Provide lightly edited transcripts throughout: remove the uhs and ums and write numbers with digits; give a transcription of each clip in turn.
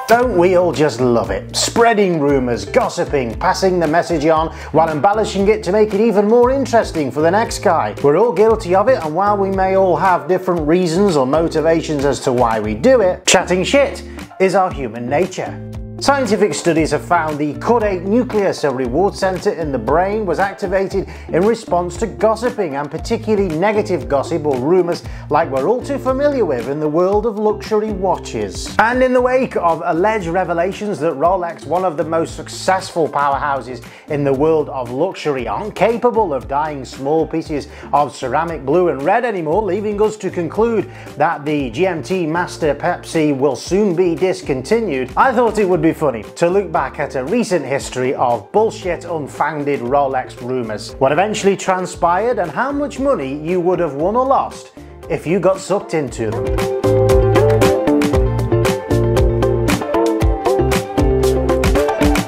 Don't we all just love it? Spreading rumours, gossiping, passing the message on while embellishing it to make it even more interesting for the next guy. We're all guilty of it, and while we may all have different reasons or motivations as to why we do it, chatting shit is our human nature. Scientific studies have found the caudate nucleus, a reward centre in the brain, was activated in response to gossiping, and particularly negative gossip or rumours like we're all too familiar with in the world of luxury watches. And in the wake of alleged revelations that Rolex, one of the most successful powerhouses in the world of luxury, aren't capable of dyeing small pieces of ceramic blue and red anymore, leaving us to conclude that the GMT Master Pepsi will soon be discontinued, I thought it would be funny to look back at a recent history of bullshit, unfounded Rolex rumours, what eventually transpired, and how much money you would have won or lost if you got sucked into them.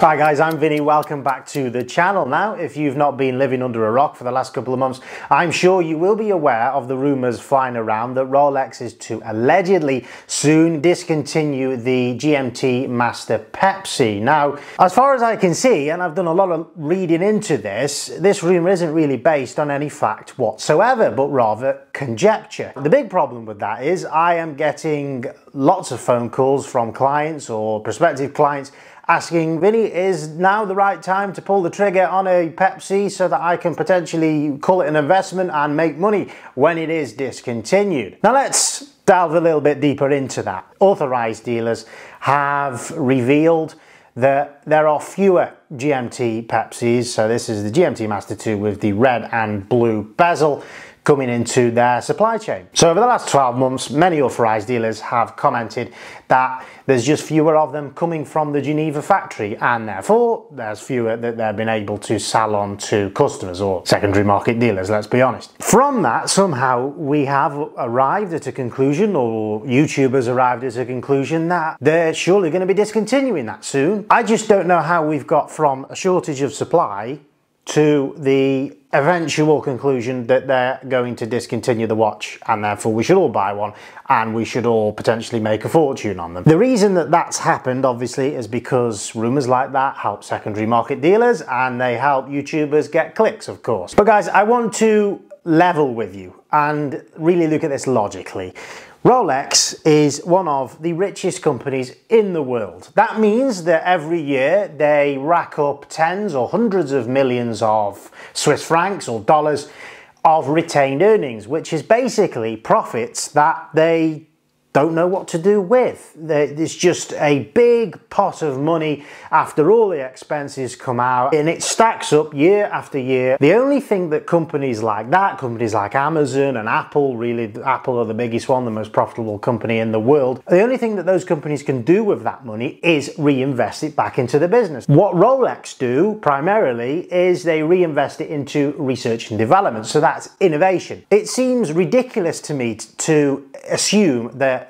Hi guys, I'm Vinny, welcome back to the channel. Now, if you've not been living under a rock for the last couple of months, I'm sure you will be aware of the rumours flying around that Rolex is to allegedly soon discontinue the GMT Master Pepsi. Now, as far as I can see, and I've done a lot of reading into this rumour isn't really based on any fact whatsoever, but rather conjecture. The big problem with that is I am getting lots of phone calls from clients or prospective clients asking, Vinny, is now the right time to pull the trigger on a Pepsi so that I can potentially call it an investment and make money when it is discontinued? Now let's delve a little bit deeper into that. Authorized dealers have revealed that there are fewer GMT Pepsis, so this is the GMT Master 2 with the red and blue bezel, coming into their supply chain. So over the last 12 months, many authorized dealers have commented that there's just fewer of them coming from the Geneva factory, and therefore there's fewer that they've been able to sell on to customers or secondary market dealers, let's be honest. From that, somehow we have arrived at a conclusion, or YouTubers arrived at a conclusion, that they're surely going to be discontinuing that soon. I just don't know how we've got from a shortage of supply to the eventual conclusion that they're going to discontinue the watch, and therefore we should all buy one and we should all potentially make a fortune on them. The reason that that's happened, obviously, is because rumours like that help secondary market dealers and they help YouTubers get clicks, of course. But guys, I want to level with you and really look at this logically. Rolex is one of the richest companies in the world. That means that every year they rack up tens or hundreds of millions of Swiss francs or dollars of retained earnings, which is basically profits that they don't know what to do with. It's just a big pot of money after all the expenses come out, and it stacks up year after year. The only thing that companies like that, companies like Amazon and Apple, really Apple are the biggest one, the most profitable company in the world, the only thing that those companies can do with that money is reinvest it back into the business. What Rolex do primarily is they reinvest it into research and development, so that's innovation. It seems ridiculous to me to assume that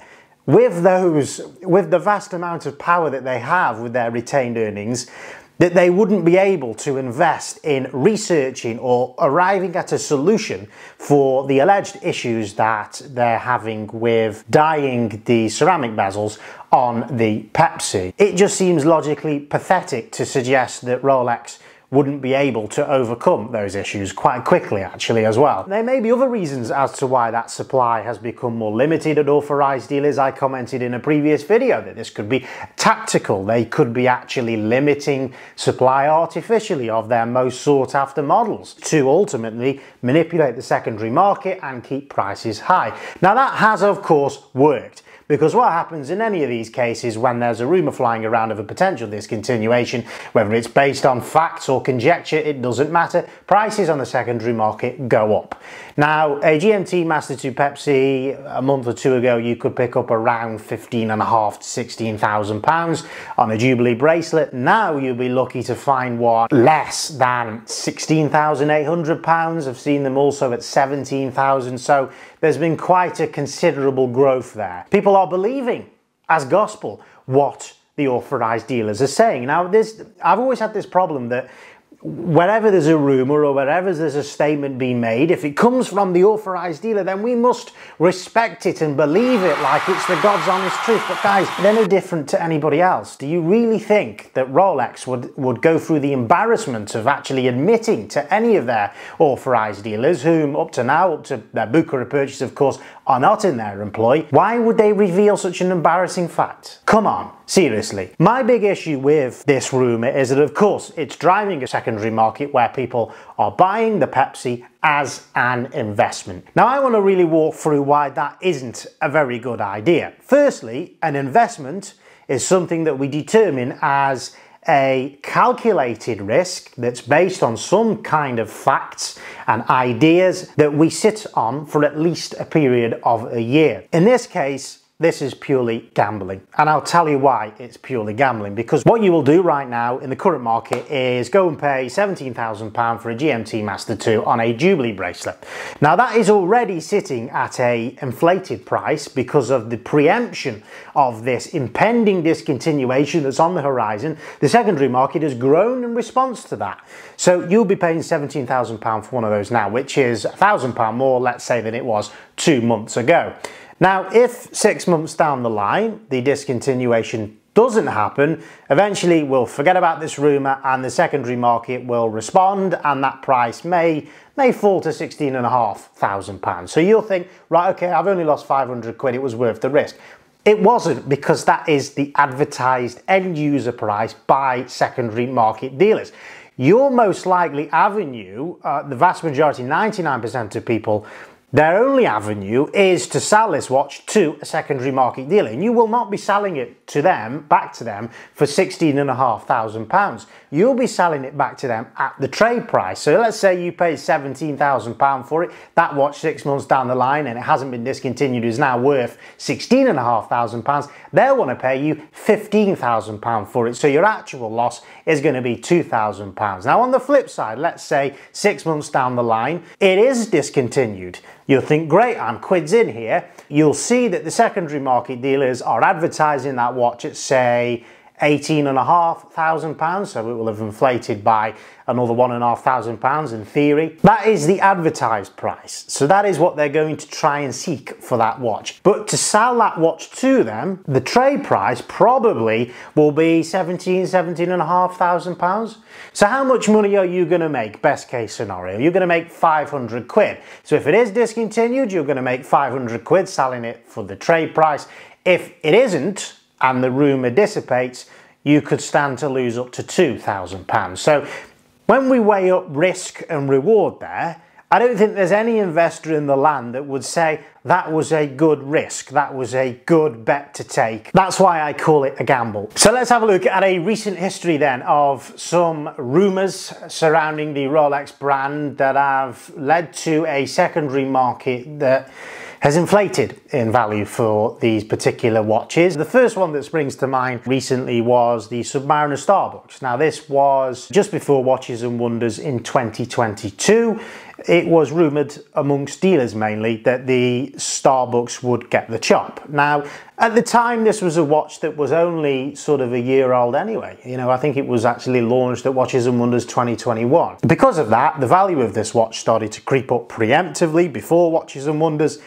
with the vast amount of power that they have with their retained earnings, that they wouldn't be able to invest in researching or arriving at a solution for the alleged issues that they're having with dyeing the ceramic bezels on the Pepsi. It just seems logically pathetic to suggest that Rolex wouldn't be able to overcome those issues quite quickly, actually, as well. There may be other reasons as to why that supply has become more limited at authorized dealers. I commented in a previous video that this could be tactical. They could be actually limiting supply artificially of their most sought after models to ultimately manipulate the secondary market and keep prices high. Now that has, of course, worked. Because what happens in any of these cases when there's a rumour flying around of a potential discontinuation, whether it's based on facts or conjecture, it doesn't matter, prices on the secondary market go up. Now, a GMT Master 2 Pepsi a month or two ago, you could pick up around £15,500 to £16,000 on a Jubilee bracelet. Now you'll be lucky to find one less than £16,800. I've seen them also at £17,000, so there's been quite a considerable growth there. People are believing as gospel what the authorized dealers are saying. Now, I've always had this problem that wherever there's a rumour or wherever there's a statement being made, if it comes from the authorised dealer, then we must respect it and believe it like it's the God's honest truth. But guys, they're no different to anybody else. Do you really think that Rolex would go through the embarrassment of actually admitting to any of their authorised dealers, whom up to now, up to their Bucharest purchase of course, are not in their employ? Why would they reveal such an embarrassing fact? Come on, seriously. My big issue with this rumour is that of course it's driving a secondary market where people are buying the Pepsi as an investment. Now I want to really walk through why that isn't a very good idea. Firstly, an investment is something that we determine as a calculated risk that's based on some kind of facts and ideas that we sit on for at least a period of a year. In this case, this is purely gambling, and I'll tell you why it's purely gambling. Because what you will do right now in the current market is go and pay £17,000 for a GMT Master 2 on a Jubilee bracelet. Now that is already sitting at a inflated price because of the preemption of this impending discontinuation that's on the horizon. The secondary market has grown in response to that. So you'll be paying £17,000 for one of those now, which is £1,000 more, let's say, than it was 2 months ago. Now, if 6 months down the line, the discontinuation doesn't happen, eventually we'll forget about this rumour and the secondary market will respond, and that price may fall to £16,500. So you'll think, right, okay, I've only lost 500 quid, it was worth the risk. It wasn't, because that is the advertised end user price by secondary market dealers. Your most likely avenue, the vast majority, 99% of people, their only avenue is to sell this watch to a secondary market dealer, and you will not be selling it to them, back to them, for £16,500. You'll be selling it back to them at the trade price. So let's say you paid £17,000 for it. That watch 6 months down the line, and it hasn't been discontinued, is now worth £16,500. They'll want to pay you £15,000 for it. So your actual loss is going to be £2,000. Now on the flip side, let's say 6 months down the line, it is discontinued. You'll think, great, I'm quids in here. You'll see that the secondary market dealers are advertising that watch at, say, £18,500, so it will have inflated by another £1,500 in theory. That is the advertised price. So that is what they're going to try and seek for that watch. But to sell that watch to them, the trade price probably will be £17,500. So how much money are you going to make, best case scenario? You're going to make 500 quid. So if it is discontinued, you're going to make 500 quid selling it for the trade price. If it isn't, and the rumour dissipates, you could stand to lose up to £2,000. So when we weigh up risk and reward there, I don't think there's any investor in the land that would say that was a good risk, that was a good bet to take. That's why I call it a gamble. So let's have a look at a recent history then of some rumours surrounding the Rolex brand that have led to a secondary market that has inflated in value for these particular watches. The first one that springs to mind recently was the Submariner Starbucks. Now this was just before Watches and Wonders in 2022. It was rumoured amongst dealers mainly that the Starbucks would get the chop. Now at the time this was a watch that was only sort of a year old anyway. You know, I think it was actually launched at Watches and Wonders 2021. Because of that, the value of this watch started to creep up preemptively before Watches and Wonders.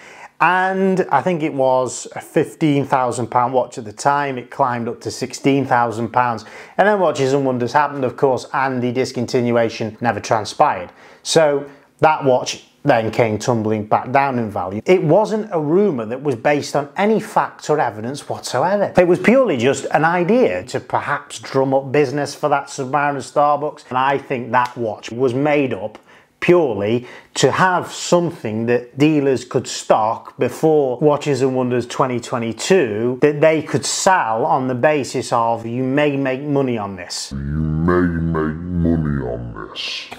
And I think it was a £15,000 watch at the time. It climbed up to £16,000. And then Watches and Wonders happened, of course, and the discontinuation never transpired. So that watch then came tumbling back down in value. It wasn't a rumour that was based on any fact or evidence whatsoever. It was purely just an idea to perhaps drum up business for that Submariner Starbucks. And I think that watch was made up purely to have something that dealers could stock before Watches and Wonders 2022 that they could sell on the basis of, you may make money on this.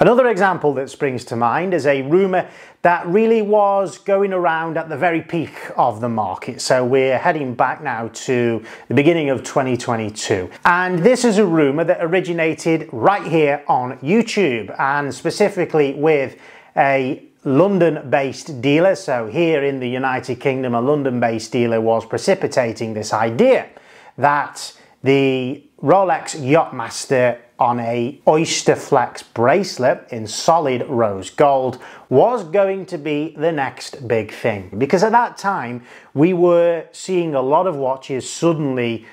Another example that springs to mind is a rumour that really was going around at the very peak of the market. So we're heading back now to the beginning of 2022. And this is a rumour that originated right here on YouTube, and specifically with a London-based dealer. So here in the United Kingdom, a London-based dealer was precipitating this idea that the Rolex Yachtmaster on a Oyster Flex bracelet in solid rose gold was going to be the next big thing. Because at that time, we were seeing a lot of watches suddenly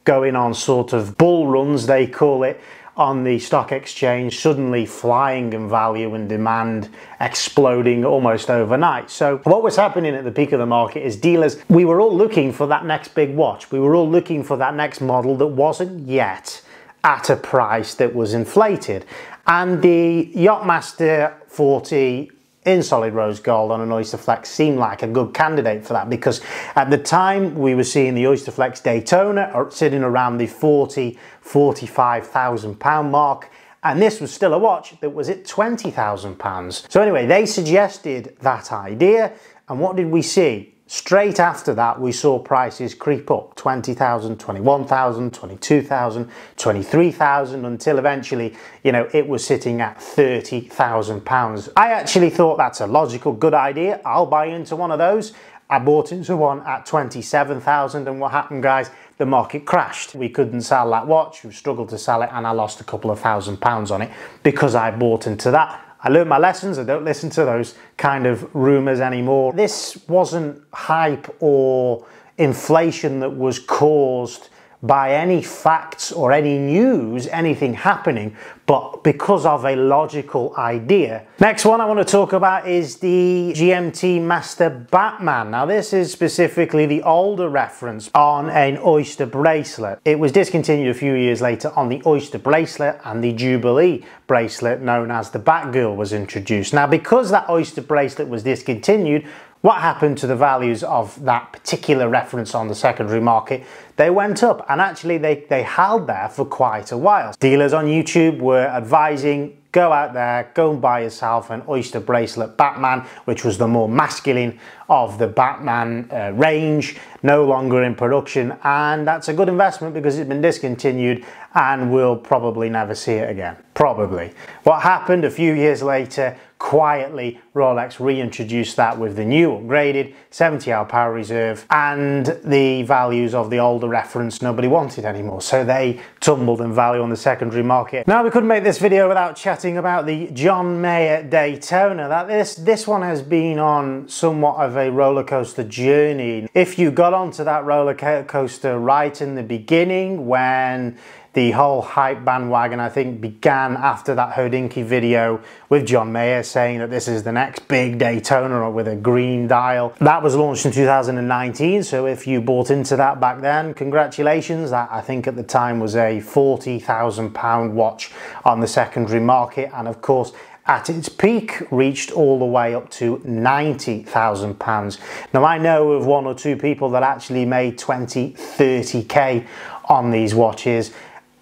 going on sort of bull runs, they call it, on the stock exchange, suddenly flying in value and demand exploding almost overnight. So what was happening at the peak of the market is dealers, we were all looking for that next big watch. We were all looking for that next model that wasn't yet at a price that was inflated. And the Yachtmaster 40 in solid rose gold on an Oyster Flex seemed like a good candidate for that, because at the time we were seeing the Oyster Flex Daytona sitting around the £45,000 mark, and this was still a watch that was at £20,000. So anyway, they suggested that idea, and what did we see? Straight after that, we saw prices creep up, 20,000, 21,000, 22,000, 23,000, until eventually, you know, it was sitting at £30,000. I actually thought that's a logical, good idea. I'll buy into one of those. I bought into one at 27,000, and what happened, guys? The market crashed. We couldn't sell that watch. We struggled to sell it, and I lost a couple of £1,000s on it because I bought into that. I learned my lessons. I don't listen to those kind of rumours anymore. This wasn't hype or inflation that was caused by any facts or any news, anything happening, but because of a logical idea. Next one I want to talk about is the GMT Master Batman. Now this is specifically the older reference on an Oyster bracelet. It was discontinued a few years later on the Oyster bracelet, and the Jubilee bracelet known as the Batgirl was introduced. Now because that Oyster bracelet was discontinued, what happened to the values of that particular reference on the secondary market? They went up, and actually they held there for quite a while. Dealers on YouTube were advising, go out there, go and buy yourself an Oyster bracelet Batman, which was the more masculine of the Batman range, no longer in production, and that's a good investment because it's been discontinued and we'll probably never see it again. Probably. What happened a few years later, quietly Rolex reintroduced that with the new upgraded 70-hour power reserve, and the values of the older reference nobody wanted anymore, so they tumbled in value on the secondary market. Now we couldn't make this video without chatting about the John Mayer Daytona. This one has been on somewhat of a roller coaster journey. If you got onto that roller coaster right in the beginning, when the whole hype bandwagon, I think, began after that Hodinkee video with John Mayer saying that this is the next big Daytona with a green dial. That was launched in 2019, so if you bought into that back then, congratulations. That, I think at the time, was a £40,000 watch on the secondary market, and of course at its peak reached all the way up to £90,000. Now I know of one or two people that actually made 20, 30k on these watches,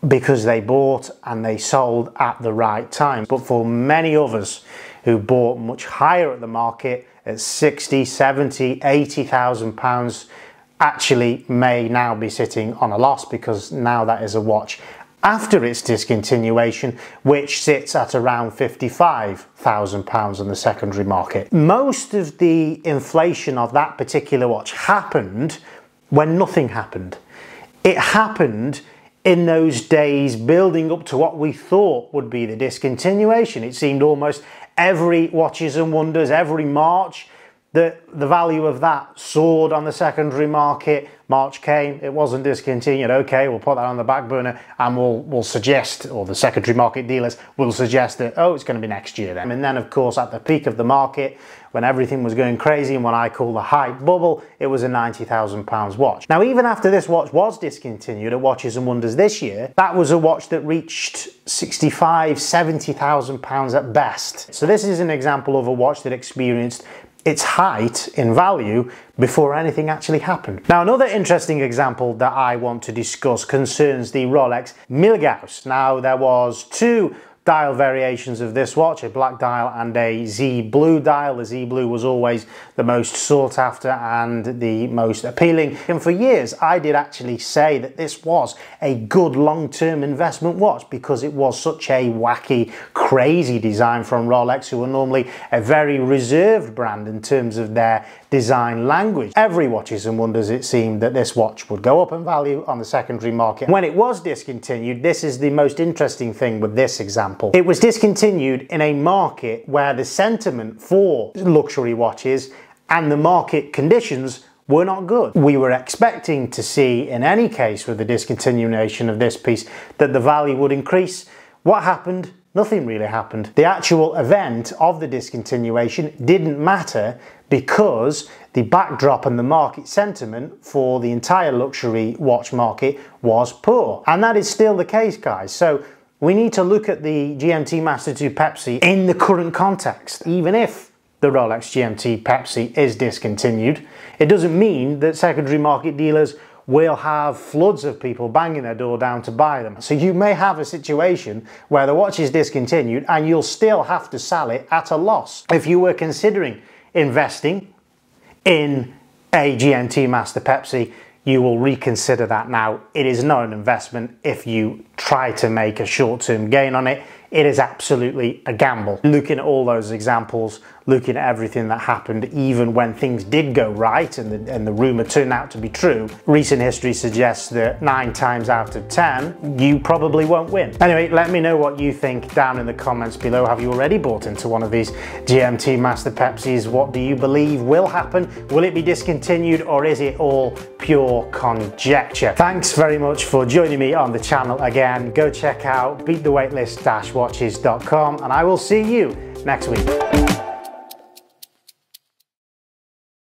because they bought and they sold at the right time. But for many others who bought much higher at the market at 60, 70, 80,000 pounds, actually may now be sitting on a loss, because now that is a watch after its discontinuation, which sits at around £55,000 on the secondary market. Most of the inflation of that particular watch happened when nothing happened. It happened in those days building up to what we thought would be the discontinuation. It seemed almost every Watches and Wonders, every March, the value of that soared on the secondary market. March came, it wasn't discontinued. Okay, we'll put that on the back burner, and we'll suggest, or the secondary market dealers will suggest that, oh, it's going to be next year then. And then of course at the peak of the market, when everything was going crazy and what I call the hype bubble, it was a £90,000 watch. Now even after this watch was discontinued at Watches and Wonders this year, that was a watch that reached £65,000, £70,000 at best. So this is an example of a watch that experienced its height in value before anything actually happened. Now another interesting example that I want to discuss concerns the Rolex Milgauss. Now there was two dial variations of this watch, a black dial and a Z blue dial. The Z blue was always the most sought after and the most appealing, and for years I did actually say that this was a good long-term investment watch because it was such a wacky, crazy design from Rolex, who are normally a very reserved brand in terms of their design language. Every Watches and Wonders, it seemed that this watch would go up in value on the secondary market. When it was discontinued, this is the most interesting thing with this example. It was discontinued in a market where the sentiment for luxury watches and the market conditions were not good. We were expecting to see, in any case with the discontinuation of this piece, that the value would increase. What happened? Nothing really happened. The actual event of the discontinuation didn't matter because the backdrop and the market sentiment for the entire luxury watch market was poor. And that is still the case, guys. So we need to look at the GMT Master 2 Pepsi in the current context. Even if the Rolex GMT Pepsi is discontinued, it doesn't mean that secondary market dealers will have floods of people banging their door down to buy them. So you may have a situation where the watch is discontinued and you'll still have to sell it at a loss. If you were considering investing in a GMT Master Pepsi, you will reconsider that now. It is not an investment if you try to make a short-term gain on it. It is absolutely a gamble. Looking at all those examples, looking at everything that happened, even when things did go right and the rumor turned out to be true, recent history suggests that 9 times out of 10, you probably won't win. Anyway, let me know what you think down in the comments below. Have you already bought into one of these GMT Master Pepsis? What do you believe will happen? Will it be discontinued, or is it all pure conjecture? Thanks very much for joining me on the channel again. Go check out beatthewaitlist-watches.com and I will see you next week.